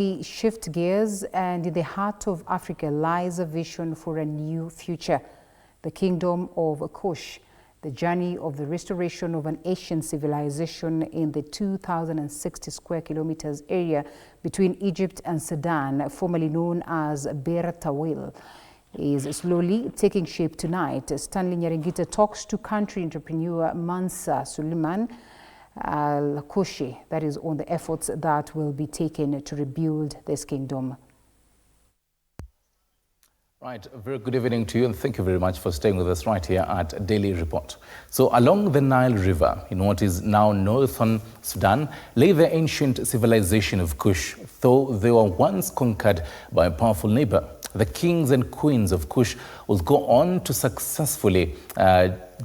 We shift gears, and in the heart of Africa lies a vision for a new future, the kingdom of Kush, the journey of the restoration of an ancient civilization in the 2,060 square kilometers area between Egypt and Sudan, formerly known as Bir Tawil, is slowly taking shape tonight. Stanley Nyaringita talks to country entrepreneur Mansa Suleiman Al-Kushi, that is on the efforts that will be taken to rebuild this kingdom. Right, a very good evening to you, and thank you very much for staying with us right here at Daily Report. So along the Nile River, in what is now northern Sudan, lay the ancient civilization of Kush, though they were once conquered by a powerful neighbor. The kings and queens of Kush will go on to successfully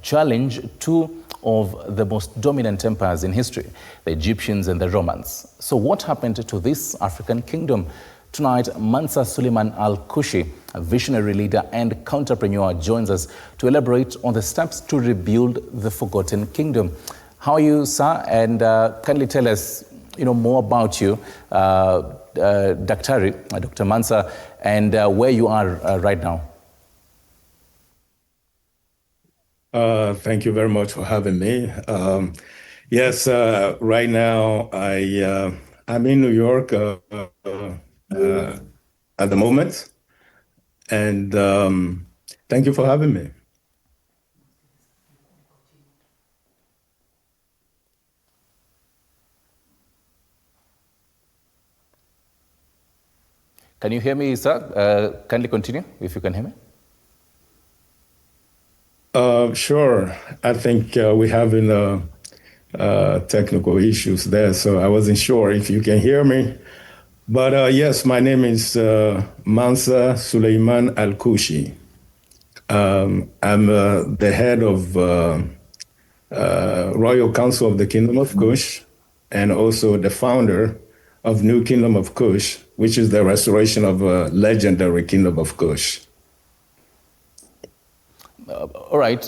challenge two of the most dominant empires in history, the Egyptians and the Romans. So what happened to this African kingdom? Tonight, Mansa Suleiman Al-Kushi, a visionary leader and counterpreneur, joins us to elaborate on the steps to rebuild the forgotten kingdom. How are you, sir? And kindly tell us, more about you, Dr. Mansa, and where you are right now. Thank you very much for having me. Yes, right now I'm in New York at the moment, and thank you for having me. Can you hear me, sir? Kindly continue, if you can hear me. Sure. I think we're having technical issues there, so I wasn't sure if you can hear me. But yes, my name is Mansa Suleiman Al-Kushi. I'm the head of Royal Council of the Kingdom of Kush, and also the founder of New Kingdom of Kush, which is the restoration of a legendary Kingdom of Kush. All right,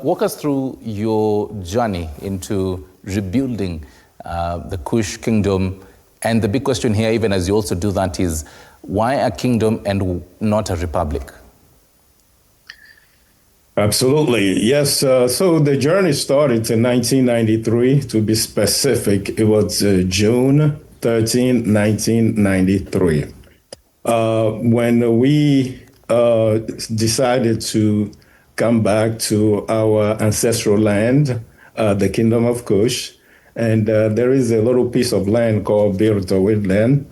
walk us through your journey into rebuilding the Kush kingdom. And the big question here, even as you also do that, is why a kingdom and not a republic? Absolutely, yes. So the journey started in 1993, to be specific. It was June 13, 1993, when we decided to come back to our ancestral land, the Kingdom of Kush. And there is a little piece of land called Bir Tawil land.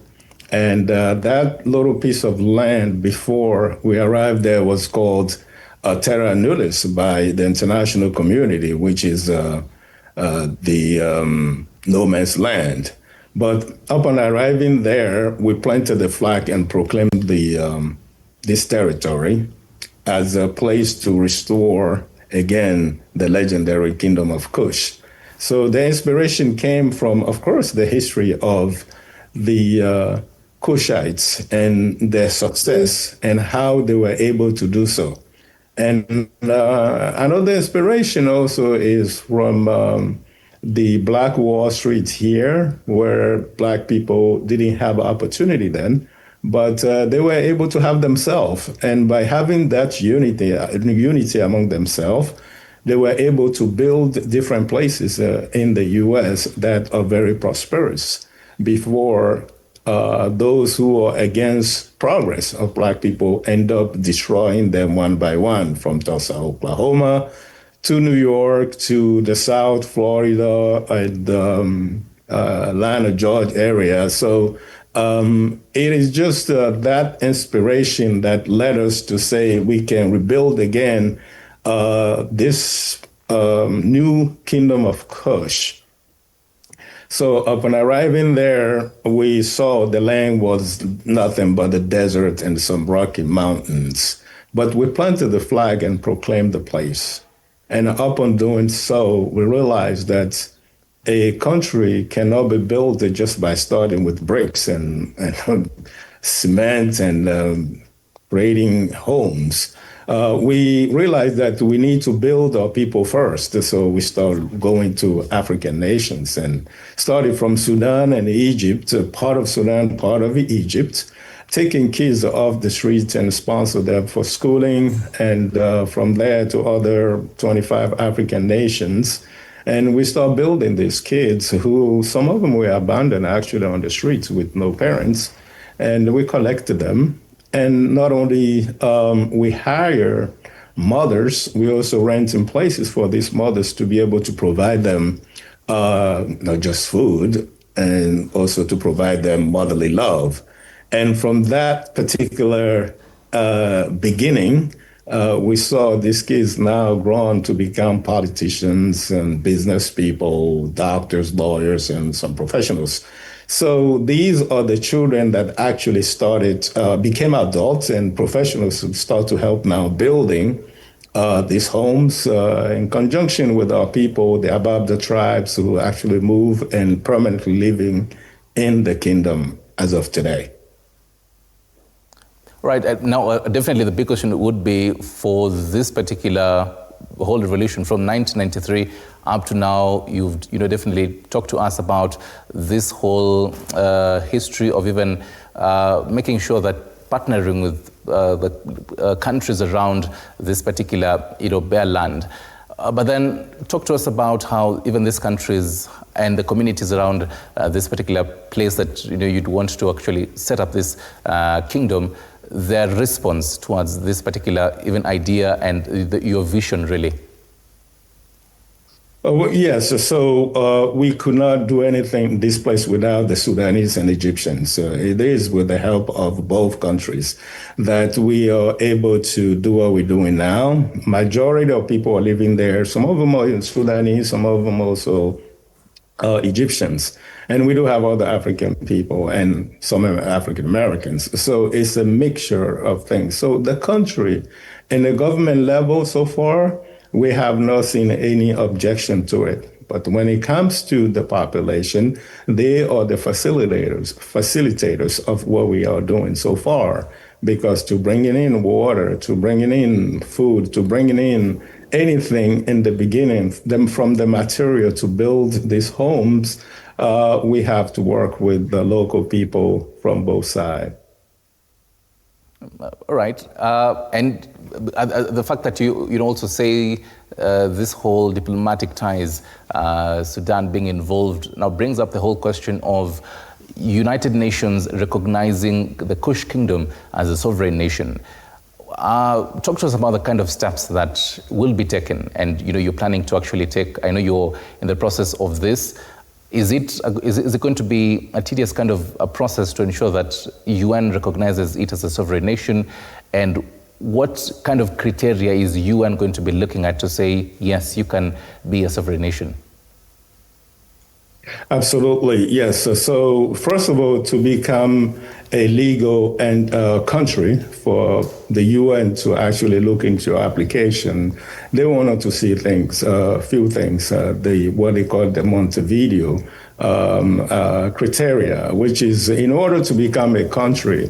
And that little piece of land before we arrived there was called Terra Nullius by the international community, which is the no man's land. But upon arriving there, we planted the flag and proclaimed this territory as a place to restore again the legendary Kingdom of Kush. So the inspiration came from, of course, the history of the Kushites and their success and how they were able to do so. And another inspiration also is from the Black Wall Street here, where Black people didn't have opportunity then, but they were able to have themselves. And by having that unity among themselves, they were able to build different places in the U.S. that are very prosperous before those who are against progress of Black people end up destroying them one by one, from Tulsa, Oklahoma, to New York, to the South, Florida, and Atlanta, Georgia area. So it is just that inspiration that led us to say we can rebuild again this new Kingdom of Kush. So upon arriving there, we saw the land was nothing but a desert and some rocky mountains. But we planted the flag and proclaimed the place. And upon doing so, we realized that a country cannot be built just by starting with bricks and cement and creating homes. we realized that we need to build our people first. So we started going to African nations and started from Sudan and Egypt, part of Sudan, part of Egypt, taking kids off the streets and sponsor them for schooling, and from there to other 25 African nations. And we start building these kids who, some of them were abandoned actually on the streets with no parents. And we collected them. And not only we hire mothers, we also rent in places for these mothers to be able to provide them not just food, and also to provide them motherly love. And from that particular beginning, we saw these kids now grown to become politicians and business people, doctors, lawyers, and some professionals. So these are the children that actually became adults and professionals who start to help now building these homes in conjunction with our people, the Ababda tribes, who actually move and permanently living in the kingdom as of today. Right. Now, definitely the big question would be for this particular whole revolution from 1993 up to now. You've definitely talked to us about this whole history of even making sure that partnering with the countries around this particular bare land. But then talk to us about how even these countries and the communities around this particular place that you'd want to actually set up this kingdom, their response towards this particular even idea and your vision, really. Yes, so we could not do anything in this place without the Sudanese and Egyptians. It is with the help of both countries that we are able to do what we're doing now. Majority of people are living there. Some of them are Sudanese, some of them also Egyptians. And we do have other African people and some African Americans. So it's a mixture of things. So the country and the government level so far, we have not seen any objection to it. But when it comes to the population, they are the facilitators of what we are doing so far. Because to bringing in water, to bringing in food, to bringing in anything in the beginning, from the material to build these homes, we have to work with the local people from both sides. All right. And the fact that you also say this whole diplomatic ties, Sudan being involved, now brings up the whole question of United Nations recognizing the Kush Kingdom as a sovereign nation. Talk to us about the kind of steps that will be taken and you're planning to actually take. I know you're in the process of this. Is it going to be a tedious kind of a process to ensure that UN recognizes it as a sovereign nation? And what kind of criteria is UN going to be looking at to say, yes, you can be a sovereign nation? Absolutely, yes. So first of all, to become a legal and country for the UN to actually look into your application, they wanted to see things, a few things, what they call the Montevideo criteria, which is in order to become a country,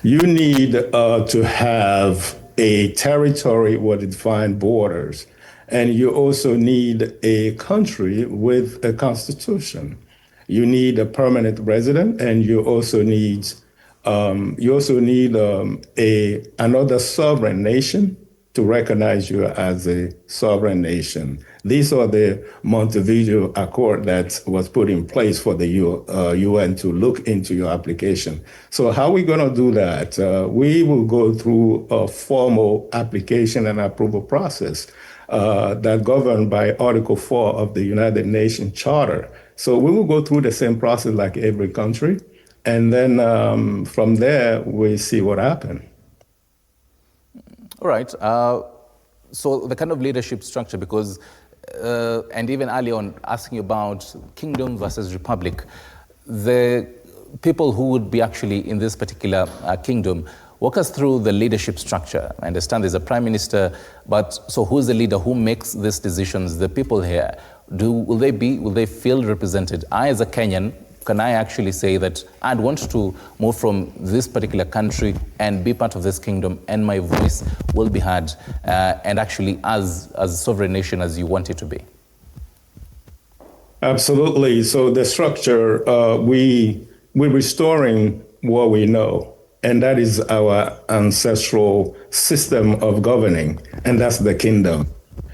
you need to have a territory with defined borders. And you also need a country with a constitution. You need a permanent resident, and you also need another sovereign nation to recognize you as a sovereign nation. These are the Montevideo Accord that was put in place for the UN to look into your application. So how are we going to do that? We will go through a formal application and approval process that governed by Article 4 of the United Nations Charter. So we will go through the same process like every country. And then from there, we see what happens. All right. So the kind of leadership structure, because, and even early on, asking about kingdom versus republic, the people who would be actually in this particular kingdom, walk us through the leadership structure. I understand there's a prime minister, but so who's the leader? Who makes these decisions? The people here, will they feel represented? I, as a Kenyan, can I actually say that I'd want to move from this particular country and be part of this kingdom, and my voice will be heard, and actually as a sovereign nation as you want it to be? Absolutely. So the structure, we're restoring what we know, and that is our ancestral system of governing, and that's the kingdom.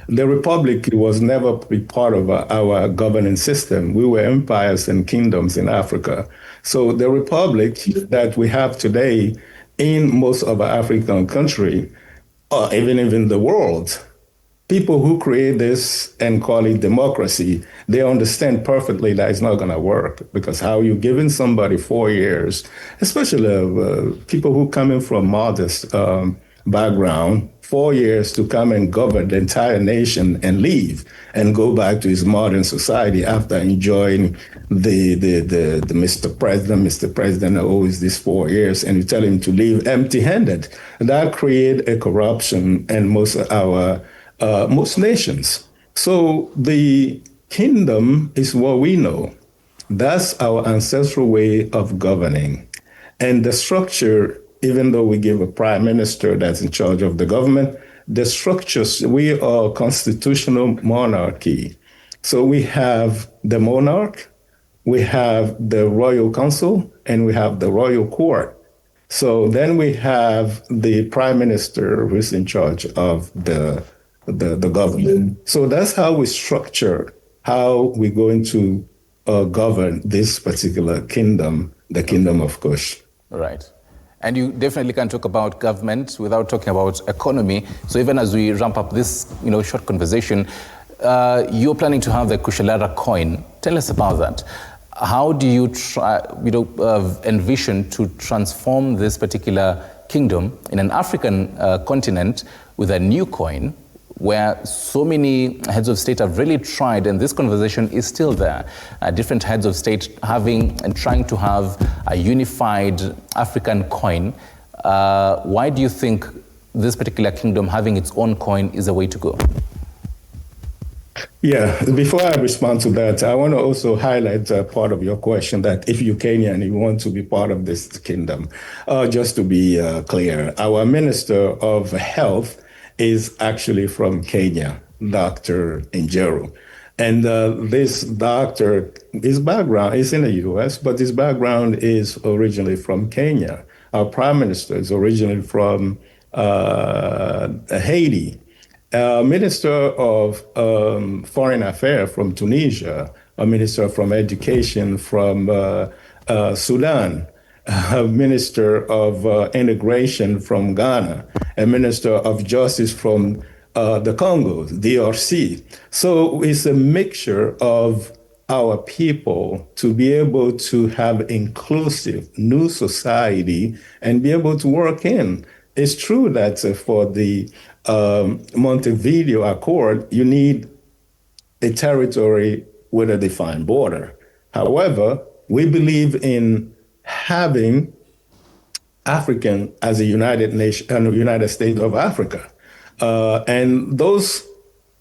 The republic was never a part of our governing system. We were empires and kingdoms in Africa. So the republic that we have today in most of our African country, or even in the world, people who create this and call it democracy, they understand perfectly that it's not going to work, because how you giving somebody 4 years, especially people who coming from modest background, 4 years to come and govern the entire nation and leave and go back to his modern society after enjoying the Mr. President always these 4 years, and you tell him to leave empty-handed. That create a corruption in most nations. So the kingdom is what we know. That's our ancestral way of governing. And the structure, even though we give a prime minister that's in charge of the government, the structures, we are constitutional monarchy. So we have the monarch, we have the royal council, and we have the royal court. So then we have the prime minister who's in charge of the government. So that's how we structure how we're going to govern this particular kingdom, the kingdom of Kush. Right. And you definitely can talk about government without talking about economy. So even as we ramp up this, short conversation, you're planning to have the Kushalara coin. Tell us about that. How do you envision to transform this particular kingdom in an African continent with a new coin, where so many heads of state have really tried, and this conversation is still there, different heads of state having and trying to have a unified African coin. Why do you think this particular kingdom having its own coin is a way to go? Yeah, before I respond to that, I want to also highlight part of your question that if you're Kenyan and you want to be part of this kingdom, just to be clear, our Minister of Health is actually from Kenya, Dr. Njeru. And this doctor, his background is in the US, but his background is originally from Kenya. Our prime minister is originally from Haiti. Minister of Foreign Affairs from Tunisia, a minister from Education from Sudan, a minister of Integration from Ghana, a minister of Justice from the Congo, DRC. So it's a mixture of our people to be able to have inclusive new society and be able to work in. It's true that for the Montevideo Accord, you need a territory with a defined border. However, we believe in having African as a United States of Africa. And those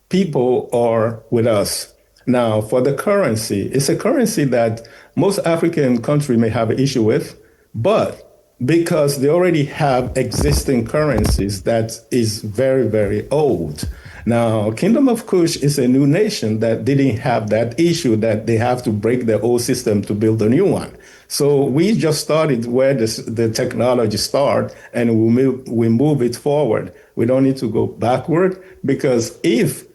people are with us. Now, for the currency, it's a currency that most African countries may have an issue with, but because they already have existing currencies that is very, very old. Now, Kingdom of Kush is a new nation that didn't have that issue that they have to break the old system to build a new one. So we just started where the technology started, and we move it forward. We don't need to go backward, because if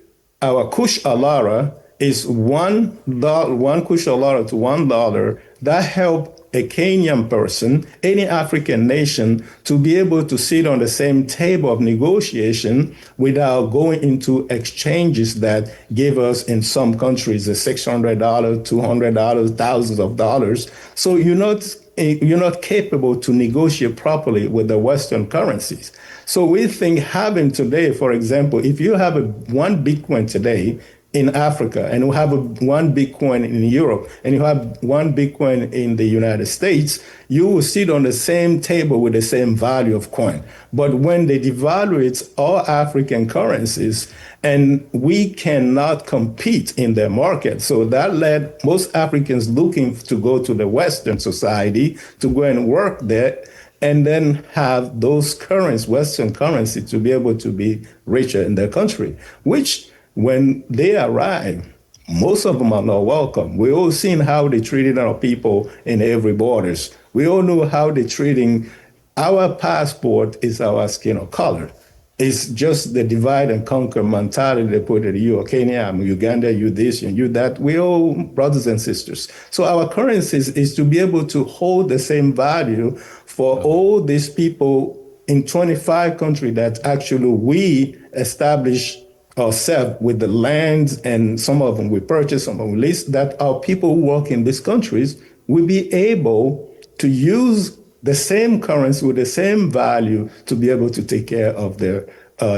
our Kush Alara is one Kush Alara to $1, that helps a Kenyan person, any African nation, to be able to sit on the same table of negotiation without going into exchanges that give us, in some countries, $600, $200, thousands of dollars. So you're not capable to negotiate properly with the Western currencies. So we think having today, for example, if you have one Bitcoin today in Africa, and you have one Bitcoin in Europe, and you have one Bitcoin in the United States, you will sit on the same table with the same value of coin. But when they devaluate all African currencies, and we cannot compete in their market, so that led most Africans looking to go to the Western society to go and work there, and then have those currencies, Western currency, to be able to be richer in their country, which when they arrive, most of them are not welcome. We all seen how they treated our people in every borders. We all know how they're treating. Our passport is our skin or color. It's just the divide and conquer mentality they put it. You are Kenya, I'm Uganda, you this, and you that. We're all brothers and sisters. So our currency is to be able to hold the same value for all these people in 25 countries that actually we establish ourselves with the lands, and some of them we purchase, some of them we lease, that our people who work in these countries will be able to use the same currency with the same value to be able to take care of their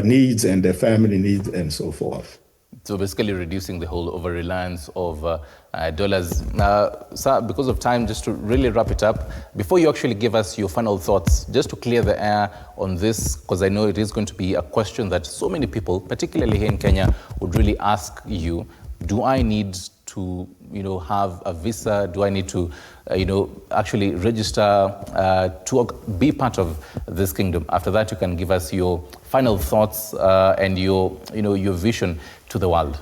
needs and their family needs and so forth. So basically reducing the whole over-reliance of dollars. Sir, because of time, just to really wrap it up, before you actually give us your final thoughts, just to clear the air on this, because I know it is going to be a question that so many people, particularly here in Kenya, would really ask you. Do I need to, have a visa? Do I need to, actually register to be part of this kingdom? After that, you can give us your final thoughts and your vision to the world.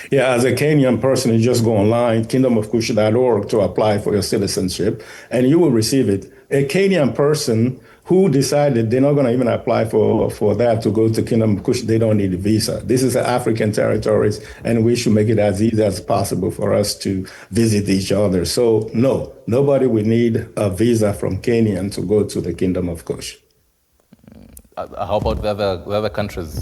Yeah, as a Kenyan person, you just go online, kingdomofkush.org, to apply for your citizenship, and you will receive it. A Kenyan person who decided they're not going to even apply for that to go to Kingdom of Kush, they don't need a visa. This is African territories, and we should make it as easy as possible for us to visit each other. So no, nobody will need a visa from Kenya to go to the Kingdom of Kush. How about the other countries?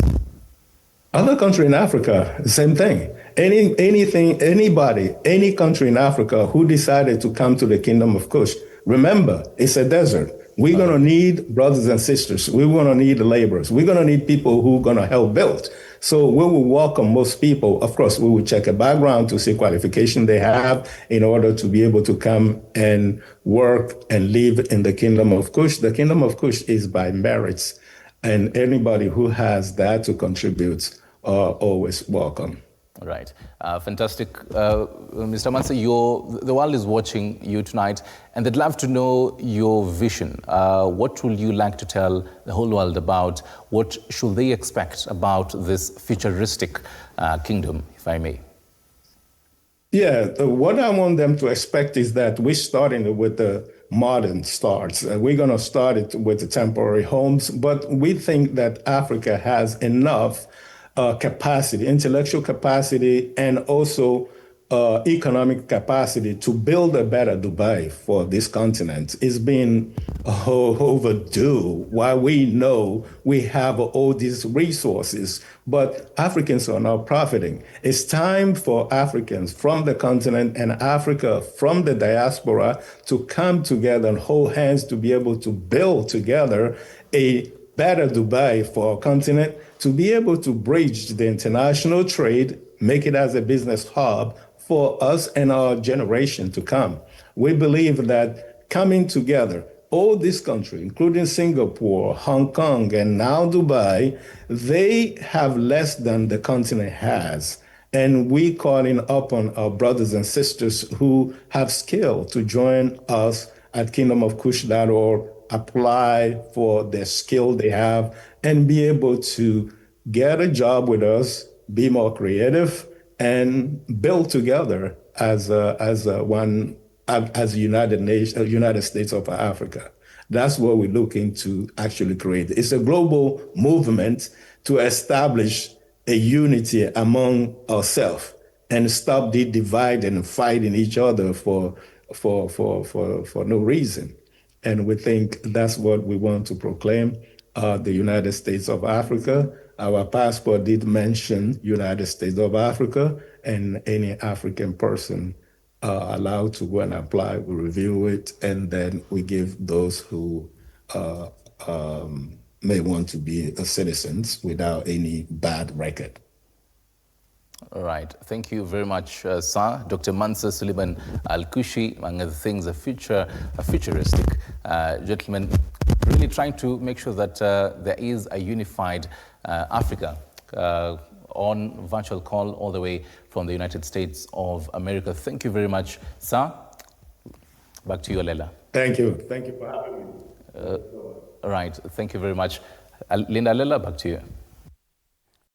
Other country in Africa, same thing. Anybody, any country in Africa who decided to come to the Kingdom of Kush, remember, it's a desert. We're going to need brothers and sisters. We're going to need laborers. We're going to need people who are going to help build. So we will welcome most people. Of course, we will check a background to see qualification they have in order to be able to come and work and live in the Kingdom of Kush. The Kingdom of Kush is by merits, and anybody who has that to contribute are always welcome. Right. Fantastic. Mr. Mansa, the world is watching you tonight, and they'd love to know your vision. What would you like to tell the whole world about? What should they expect about this futuristic kingdom, if I may? Yeah, what I want them to expect is that we're starting with the modern starts. We're going to start it with the temporary homes, but we think that Africa has enough capacity, intellectual capacity, and also economic capacity to build a better Dubai for this continent. It's been overdue. While we know we have all these resources, but Africans are not profiting. It's time for Africans from the continent and Africa from the diaspora to come together and hold hands to be able to build together a better Dubai for our continent, to be able to bridge the international trade, make it as a business hub for us and our generation to come. We believe that coming together, all these countries, including Singapore, Hong Kong, and now Dubai, they have less than the continent has. And we calling upon our brothers and sisters who have skill to join us at kingdomofkush.org, apply for the skill they have, and be able to get a job with us, be more creative, and build together as United States of Africa. That's what we're looking to actually create. It's a global movement to establish a unity among ourselves and stop the divide and fighting each other for no reason. And we think that's what we want to proclaim, the United States of Africa. Our passport did mention United States of Africa, and any African person allowed to go and apply, we review it, and then we give those who may want to be citizens without any bad record. All right. Thank you very much, sir. Dr. Mansa Suleiman Al-Kushi, among other things, a futuristic gentleman, really trying to make sure that there is a unified Africa on virtual call all the way from the United States of America. Thank you very much, sir. Back to you, Lela. Thank you. Thank you for having me. All right. Thank you very much. Linda, Lela, back to you.